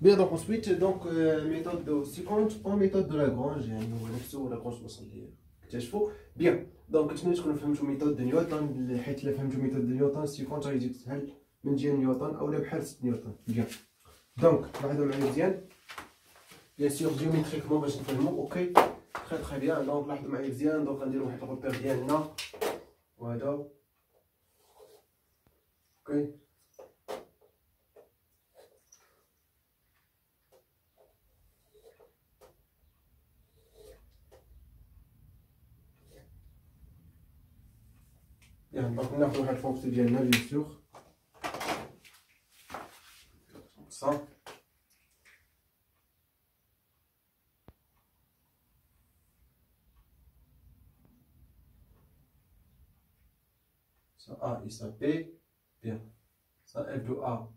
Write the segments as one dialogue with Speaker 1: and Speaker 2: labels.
Speaker 1: Bien, donc ensuite, donc méthode de séquence en méthode de Lagrange, يعني هو نفسه Lagrange وصل ليه اكتشفوا. Bien, donc كنا تكون فهمتوا ميثود دو نيوتن، حيت إلا فهمتوا ميثود دو نيوتن السيكونس غيجيك سهل من ديال نيوتن أولا بحال 6 نيوتن. Bien, donc لاحظوا معايا مزيان. Bien sûr géométriquement باش نفهموا. اوكي très bien. donc لاحظوا معايا مزيان. donc غنديروا واحد الروبير ديالنا وهذا. اوكي يعني دونك ناخذ واحد الفونكسيون ديالنا بيان سور صا A et ça P, bien. Ça F de A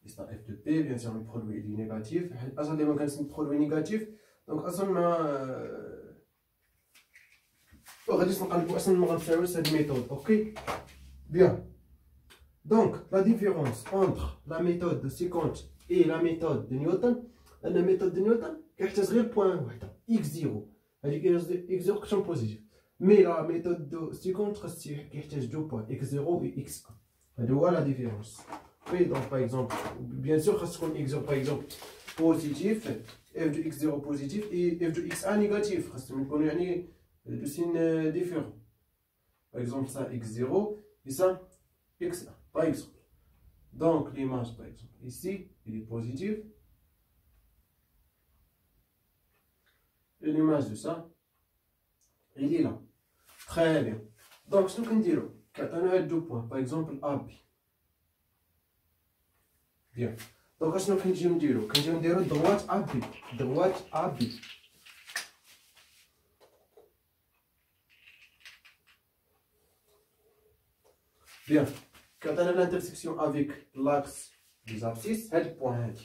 Speaker 1: et ça F de P, bien sûr le produit est négatif. Attendez, on a un produit négatif. Donc, cette méthode, ok? Bien. Donc, la différence entre la méthode de séquence et la méthode de Newton, la méthode de Newton, كيحتاج غير point x0. هذيك x0 كتكون positif. Mais la méthode de séquence كيحتاج 2 points x0 et x1. هذا هو la différence. Oui, donc par exemple, bien sûr خاص تكون x0 par exemple positif, f de x0 positif et f de x1 négatif. خاصهم يكونوا يعني de signes différents. Par exemple ça x0 et ça x1 par exemple. Donc l'image par exemple ici il est positif et l'image de ça il est là. Très bien. Donc ce qu'on dit là, quand on a 2 points par exemple AB. Bien. Donc ce qu'on dit là, quand on dit droite AB, droite AB. Bien. Quand on a l'intersection avec l'axe des abscisses, هاد البوان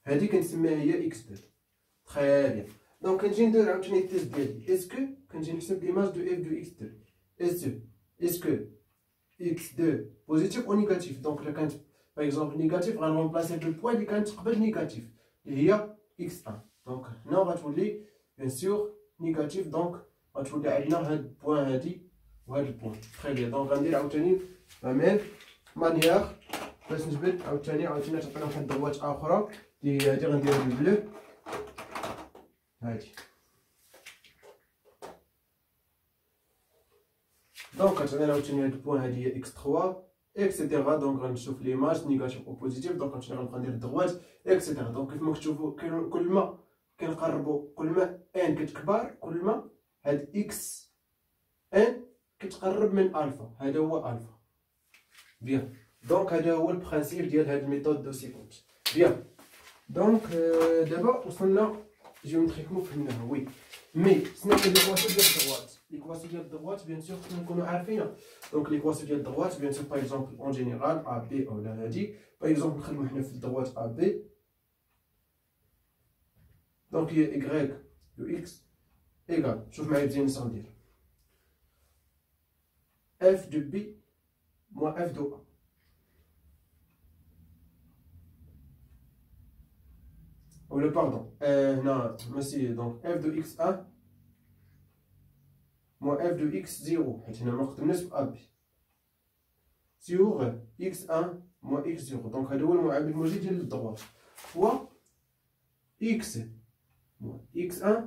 Speaker 1: هادي كنسميها هي x2. Très bien. Donc كنجي ندير عاوتاني التيست ديالي. Est-ce que كنجي نحسب l'image de f de x2. Est-ce que x2 positif ou négatif. Donc là كانت par exemple négatif غنرمبلاسي بالبوان اللي كانت قبل négatif اللي هي x1. Donc هنا غتولي bien sûr négatif. donc غتولي عندنا هاد البوان هادي وهاد البوان. Très bien. donc غندير عاوتاني la même manière باش نجبد عاوتاني تعطينا واحد الضوات اخرى اللي هادي غنديرها بالبلو هادي. دونك كتعطينا عاوتاني هاد البوان هادي هي x3 اكسيتيرا. دونك غنشوف ليماج نيجاتيف او بوزيتيف. دونك غنبقى ندير الضوات اكسيتيرا. دونك كيف ما كتشوفوا كل ما كنقربوا كل ما ان كتكبر كل ما هاد اكس ان كتقرب من الفا. هذا هو الفا. بيان. دونك هذا هو البرانسيب ديال هاد الميثود دو سيكونس. بيان. دونك دابا وصلنا جيومتريكمون فهمناها. وي مي شنو هي ليكواسيون ديال الضوات؟ ليكواسيون ديال الضوات بيان سور خصنا نكونوا عارفينها. دونك ليكواسيون ديال الضوات بيان سور باغ اكزومبل اون جينيرال ا بي اولا هادي. باغ اكزومبل نخدمو حنا في الضوات ا بي. دونك هي y دو اكس ايكال. شوف معايا مزيان اش غندير. f de b moins f de a. Ou le pardon. Non, merci. Donc f de x1 moins f de x0. حيت هنا ما خدمناش ب ab. sur x1 moins x0. donc هذا هو المعامل الموجي ديال الضوات. fois x moins x1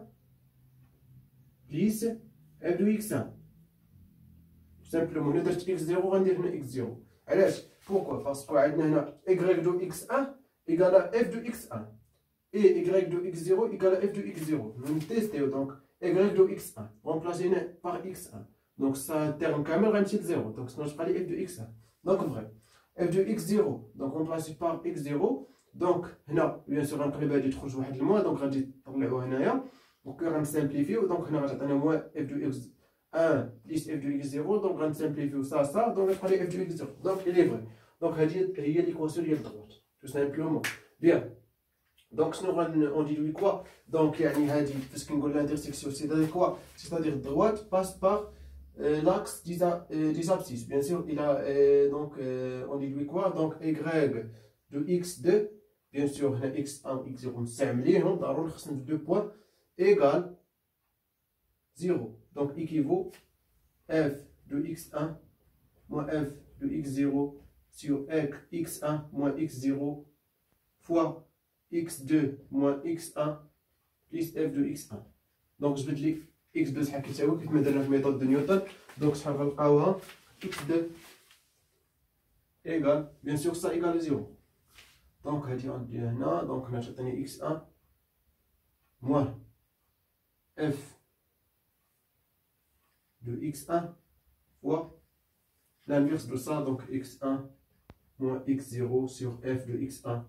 Speaker 1: plus f de x1. سامبلومون الا درت x0 غندير هنا x0. علاش؟ بوركوا؟ باسكو عندنا هنا y دو x1 ايكالا f دو x1 اي y دو x0 ايكالا f دو x0. نتيستيو. دونك y دو x1 رومبلاسي هنا باغ x1. دونك سا تيرم كامل غيمشي لزيرو. دونك شنو تبقى لي f دو x1. دونك فري f دو x0 دونك رومبلاسي باغ x0. دونك هنا بيان سور غنقلب هادي تخرج واحد الموا. دونك غادي نطلعو هنايا دونك غنسامبليفيو. دونك هنا غتعطينا موان f دو x 1 plus f de x0. donc on simplifie ça donc on va f de x0. donc il est vrai. donc هي l'équation ديال الضغط tout simplement. bien. donc on dit quoi. donc يعني هذه فاش كنقول l'intersection c'est-à-dire quoi. c'est-à-dire الضغط passe par l'axe des abscisses. bien sûr il a donc on dit quoi. donc y de x2 bien sûr هنا x1 x0 مستعملينهم ضروري خصنا ندير 2 points égale 0. Donc équivaut f de x1 moins f de x0 sur x1 moins x0 fois x2 moins x1 plus f de x1. Donc je vais dire x2 شحال كيساوي كيف ما درنا في méthode de Newton. Donc شحال غنلقاوها x2 égale bien sûr ça égale 0. Donc هادي غندير هنا donc هنا تعطيني x1 moins f de x1 fois l'inverse de ça, donc x1 moins x0 sur f de x1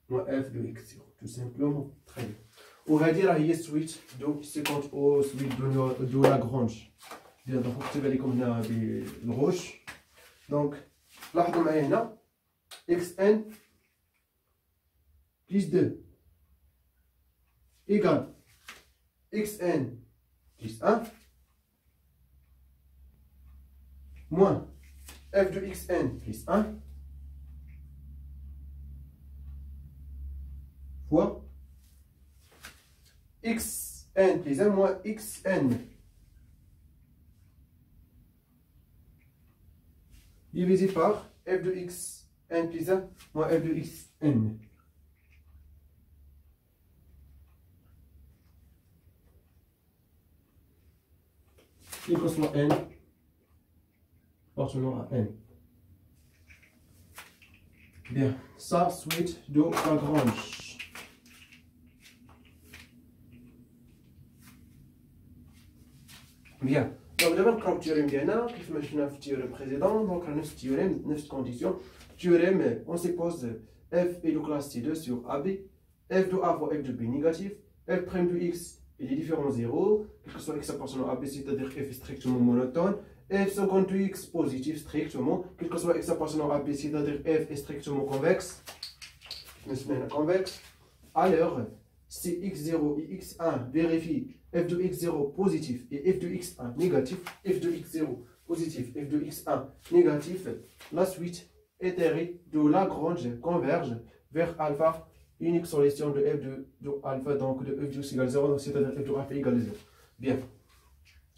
Speaker 1: moins f de x0, tout simplement. Très bien. On va dire qu'il y a switch de 50 au switch de Lagrange. Bien, donc on va comme le rouge. Donc, là, on a xn plus 2 égale xn plus 1 moins f de xn plus 1 fois xn plus 1 moins xn divisé par f de xn plus 1 moins f de xn. Qui correspond à n appartenant à n. Bien, ça, switch de Lagrange. Bien, donc d'abord, le théorème d'Anna, qui fait maintenant le théorème précédent, donc le théorème, 9 conditions. Théorème, on suppose f est de classe T2 sur AB, f de A fois f de B négatif, f' de x est des différents zéros, quel que soit x appartenant à B, c'est-à-dire f est strictement monotone. F seconde de x positif strictement, quel que soit x appartenant à B, c'est-à-dire f est strictement convexe. Convexe. Alors, si x0 et x1 vérifient f de x0 positif et f de x1 négatif, f de x0 positif, f de x1 négatif, la suite éthérique de Lagrange converge vers alpha, unique solution de f de alpha, donc de f de x égale 0, c'est-à-dire f de alpha égale 0. Bien.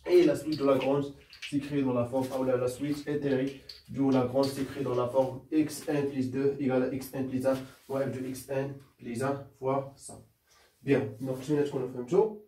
Speaker 1: Et la suite de Lagrange s'écrit dans la forme, la suite éthérique de Lagrange s'écrit dans la forme xn plus 2 égale à xn plus 1 moins f de xn plus 1 fois ça. Bien, donc je vais qu'on a fait un tour.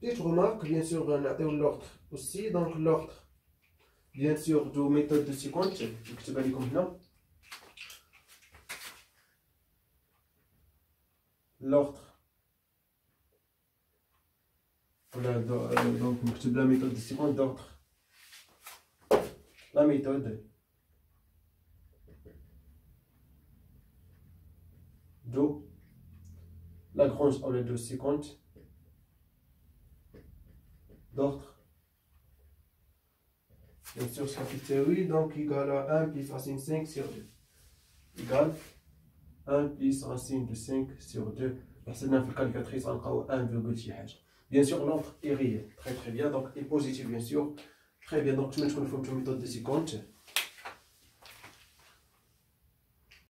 Speaker 1: Petite remarque, bien sûr, on a l'ordre aussi, donc l'ordre, bien sûr, de méthode de séquence, je vais comme là. L'ordre, on a donc la méthode de séquence d'ordre. La méthode de Lagrange au lieu de séquence d'ordre. Bien sûr, ça fait théorie, donc égal à 1 plus racine 5 sur 2. Égal 1 plus racine de 5 sur 2. Parce que dans la calculatrice, on a 1,6. Bien sûr, l'ordre est réel. Très très bien, donc est positif, bien sûr. Très bien, donc je vais mettre une méthode de séquence.